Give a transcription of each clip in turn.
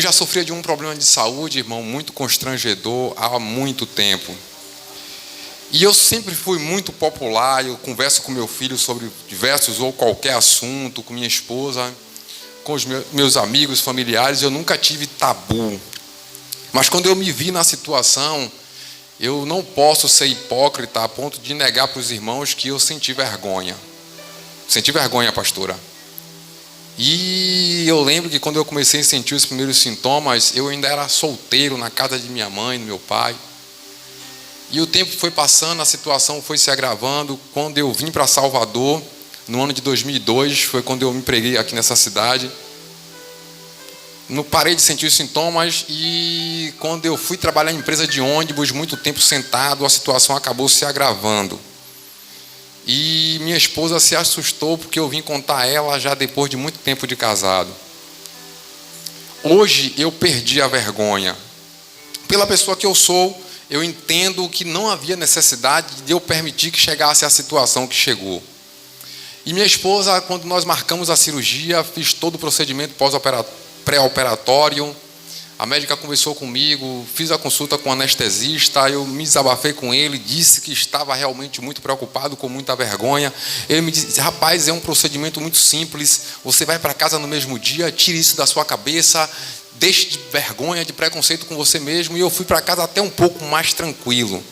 já sofria de um problema de saúde, irmão, muito constrangedor há muito tempo. E eu sempre fui muito popular, eu converso com meu filho sobre diversos ou qualquer assunto, com minha esposa, com os meus amigos, familiares, eu nunca tive tabu. Mas quando eu me vi na situação, eu não posso ser hipócrita a ponto de negar para os irmãos que eu senti vergonha. Senti vergonha, pastora. E eu lembro que quando eu comecei a sentir os primeiros sintomas, eu ainda era solteiro na casa de minha mãe, do meu pai. E o tempo foi passando, a situação foi se agravando. Quando eu vim para Salvador, no ano de 2002, foi quando eu me empreguei aqui nessa cidade. Não parei de sentir os sintomas e quando eu fui trabalhar em empresa de ônibus, muito tempo sentado, a situação acabou se agravando. E minha esposa se assustou porque eu vim contar a ela já depois de muito tempo de casado. Hoje eu perdi a vergonha. Pela pessoa que eu sou, eu entendo que não havia necessidade de eu permitir que chegasse a situação que chegou. E minha esposa, quando nós marcamos a cirurgia, fiz todo o procedimento pré-operatório. A médica conversou comigo, fiz a consulta com o anestesista, eu me desabafei com ele, disse que estava realmente muito preocupado, com muita vergonha. Ele me disse, rapaz, é um procedimento muito simples, você vai para casa no mesmo dia, tire isso da sua cabeça, deixe de vergonha, de preconceito com você mesmo. E eu fui para casa até um pouco mais tranquilo.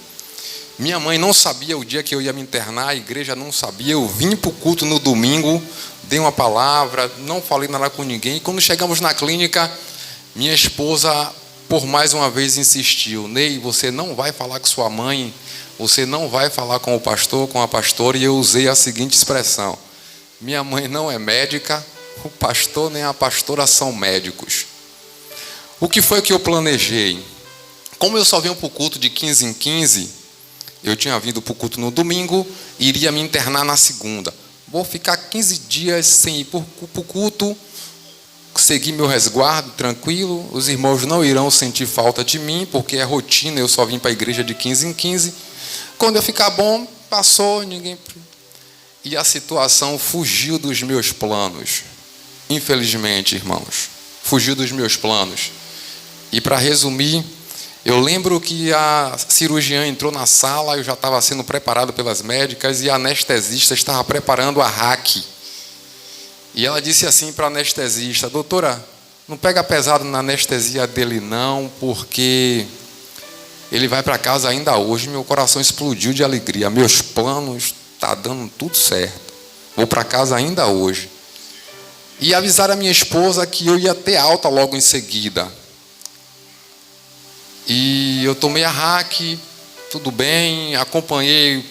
Minha mãe não sabia o dia que eu ia me internar, a igreja não sabia, eu vim para o culto no domingo, dei uma palavra, não falei nada com ninguém. E quando chegamos na clínica, minha esposa, por mais uma vez, insistiu. Ney, você não vai falar com sua mãe, você não vai falar com o pastor, com a pastora. E eu usei a seguinte expressão: minha mãe não é médica, o pastor nem a pastora são médicos. O que foi que eu planejei? Como eu só venho para o culto de 15 em 15, eu tinha vindo para o culto no domingo e iria me internar na segunda. Vou ficar 15 dias sem ir para o culto, seguir meu resguardo, tranquilo. Os irmãos não irão sentir falta de mim, porque é rotina, eu só vim para a igreja de 15 em 15. Quando eu ficar bom, passou, ninguém... E a situação fugiu dos meus planos. Infelizmente, irmãos, fugiu dos meus planos. E para resumir, eu lembro que a cirurgiã entrou na sala, eu já estava sendo preparado pelas médicas e a anestesista estava preparando a raque. E ela disse assim para a anestesista: doutora, não pega pesado na anestesia dele não, porque ele vai para casa ainda hoje. Meu coração explodiu de alegria, meus planos estão dando tudo certo, vou para casa ainda hoje. E avisaram a minha esposa que eu ia ter alta logo em seguida. E eu tomei a raque, tudo bem, acompanhei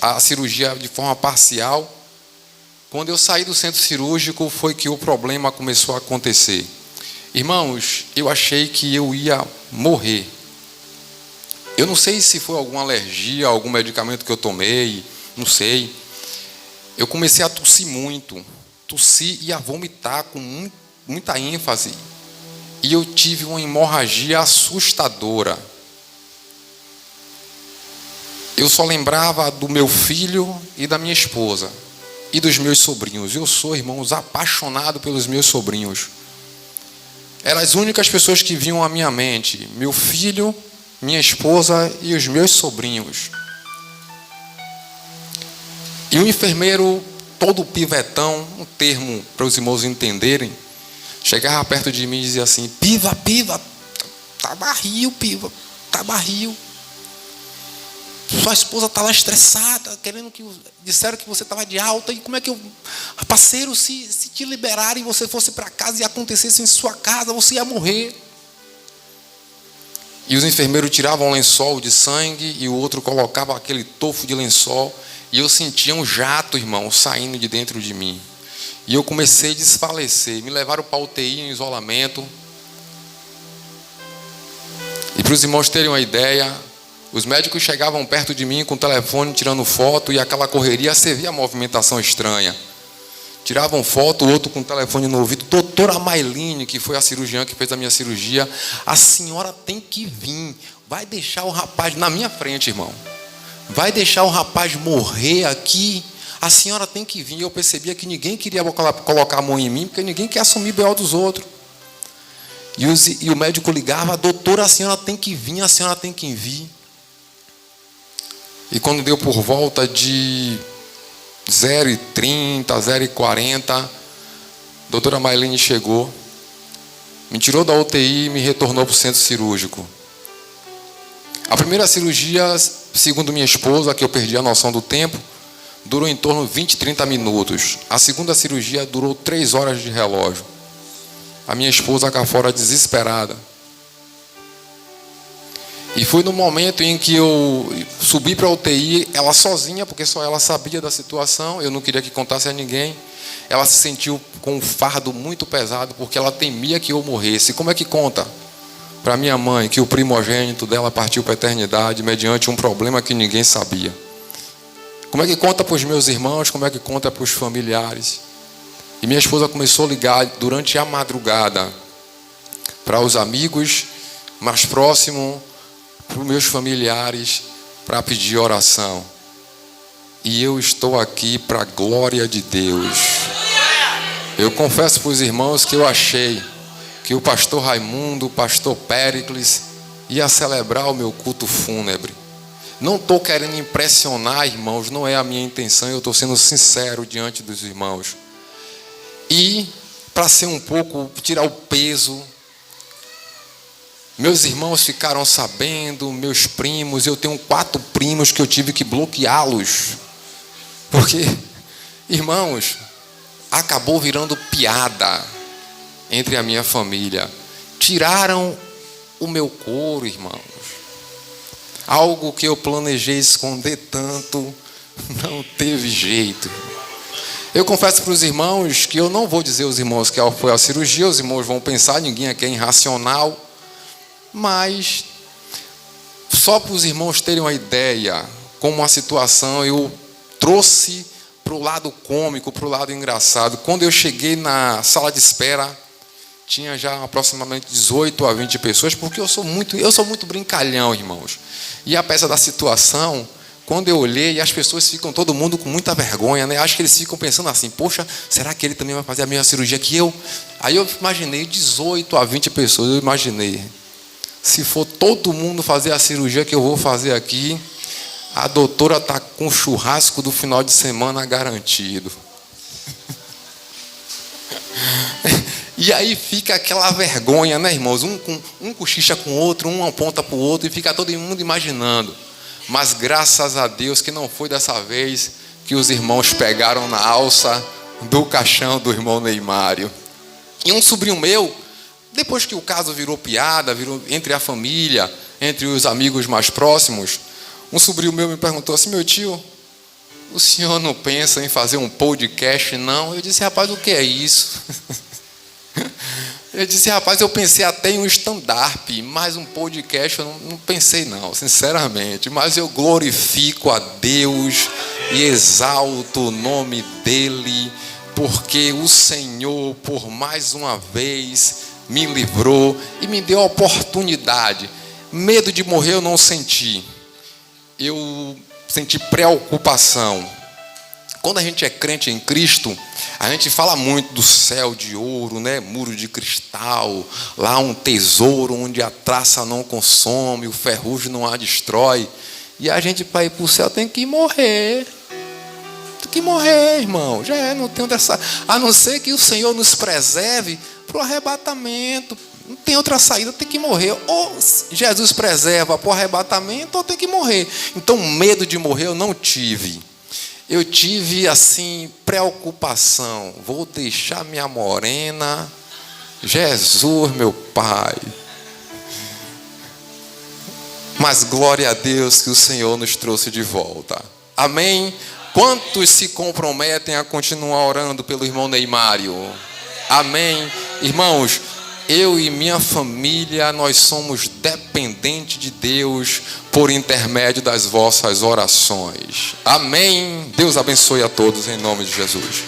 a cirurgia de forma parcial. Quando eu saí do centro cirúrgico, foi que o problema começou a acontecer. Irmãos, eu achei que eu ia morrer. Eu não sei se foi alguma alergia, algum medicamento que eu tomei, não sei. Eu comecei a tossir muito, tossir e a vomitar com muita ênfase. E eu tive uma hemorragia assustadora. Eu só lembrava do meu filho e da minha esposa. E dos meus sobrinhos. Eu sou, irmãos, apaixonado pelos meus sobrinhos. Eram as únicas pessoas que vinham à minha mente. Meu filho, minha esposa e os meus sobrinhos. E o enfermeiro, todo pivetão, um termo para os irmãos entenderem, chegava perto de mim e dizia assim: Piva, tá barril, Piva, tá barril. Sua esposa está lá estressada, querendo que... Disseram que você estava de alta, e como é que eu... Parceiro, se te liberarem e você fosse para casa e acontecesse em sua casa, você ia morrer. E os enfermeiros tiravam um lençol de sangue e o outro colocava aquele tofo de lençol, e eu sentia um jato, irmão, saindo de dentro de mim. E eu comecei a desfalecer. Me levaram para a UTI em isolamento. E para os irmãos terem uma ideia, os médicos chegavam perto de mim com o telefone tirando foto, e aquela correria, você via a movimentação estranha. Tiravam foto, o outro com o telefone no ouvido. Doutora Mailine, que foi a cirurgiã que fez a minha cirurgia, a senhora tem que vir. Vai deixar o rapaz na minha frente, irmão. Vai deixar o rapaz morrer aqui. A senhora tem que vir. Eu percebia que ninguém queria colocar a mão em mim, porque ninguém quer assumir o B.O. dos outros. E o médico ligava: doutora, a senhora tem que vir, a senhora tem que vir. E quando deu por volta de 0h30, 0h40, a doutora Maylene chegou, me tirou da UTI e me retornou para o centro cirúrgico. A primeira cirurgia, segundo minha esposa, que eu perdi a noção do tempo, durou em torno de 20, 30 minutos. A segunda cirurgia durou 3 horas de relógio. A minha esposa cá fora desesperada. E foi no momento em que eu subi para a UTI, ela sozinha, porque só ela sabia da situação, eu não queria que contasse a ninguém. Ela se sentiu com um fardo muito pesado, porque ela temia que eu morresse. Como é que conta para minha mãe que o primogênito dela partiu para a eternidade mediante um problema que ninguém sabia? Como é que conta para os meus irmãos? Como é que conta para os familiares? E minha esposa começou a ligar durante a madrugada para os amigos mais próximos, para os meus familiares, para pedir oração. E eu estou aqui para a glória de Deus. Eu confesso para os irmãos que eu achei que o pastor Raimundo, o pastor Péricles, ia celebrar o meu culto fúnebre. Não estou querendo impressionar, irmãos, não é a minha intenção, eu estou sendo sincero diante dos irmãos. E, para ser um pouco, tirar o peso, meus irmãos ficaram sabendo, meus primos, eu tenho 4 primos que eu tive que bloqueá-los. Porque, irmãos, acabou virando piada entre a minha família. Tiraram o meu couro, irmãos. Algo que eu planejei esconder tanto, não teve jeito. Eu confesso para os irmãos que eu não vou dizer aos irmãos que foi a cirurgia, os irmãos vão pensar, ninguém aqui é irracional, mas só para os irmãos terem uma ideia, como a situação eu trouxe para o lado cômico, para o lado engraçado. Quando eu cheguei na sala de espera, tinha já aproximadamente 18 a 20 pessoas, porque eu sou muito brincalhão, irmãos. E a peça da situação, quando eu olhei, as pessoas ficam, todo mundo com muita vergonha, né? Acho que eles ficam pensando assim: poxa, será que ele também vai fazer a mesma cirurgia que eu? Aí eu imaginei 18 a 20 pessoas, eu imaginei. Se for todo mundo fazer a cirurgia que eu vou fazer aqui, a doutora está com o churrasco do final de semana garantido. E aí fica aquela vergonha, né, irmãos? Um cochicha com o outro, um aponta para o outro e fica todo mundo imaginando. Mas graças a Deus que não foi dessa vez que os irmãos pegaram na alça do caixão do irmão Neymário. E um sobrinho meu, depois que o caso virou piada, virou entre a família, entre os amigos mais próximos, um sobrinho meu me perguntou assim: meu tio, o senhor não pensa em fazer um podcast, não? Eu disse: rapaz, o que é isso? Eu disse: rapaz, eu pensei até em um stand-up, mas um podcast eu não pensei não, sinceramente. Mas eu glorifico a Deus e exalto o nome dEle, porque o Senhor, por mais uma vez, me livrou e me deu a oportunidade. Medo de morrer eu não senti. Eu senti preocupação. Quando a gente é crente em Cristo, a gente fala muito do céu de ouro, né? Muro de cristal, lá um tesouro onde a traça não consome, o ferrugem não a destrói. E a gente, para ir para o céu, tem que morrer. Tem que morrer, irmão. Já não tem outra saída. A não ser que o Senhor nos preserve para o arrebatamento. Não tem outra saída, tem que morrer. Ou Jesus preserva para o arrebatamento, ou tem que morrer. Então, medo de morrer eu não tive. Eu tive, assim, preocupação. Vou deixar minha morena. Jesus, meu Pai. Mas glória a Deus que o Senhor nos trouxe de volta. Amém? Quantos se comprometem a continuar orando pelo irmão Neymário? Amém? Irmãos, eu e minha família, nós somos dependentes de Deus por intermédio das vossas orações. Amém? Deus abençoe a todos em nome de Jesus.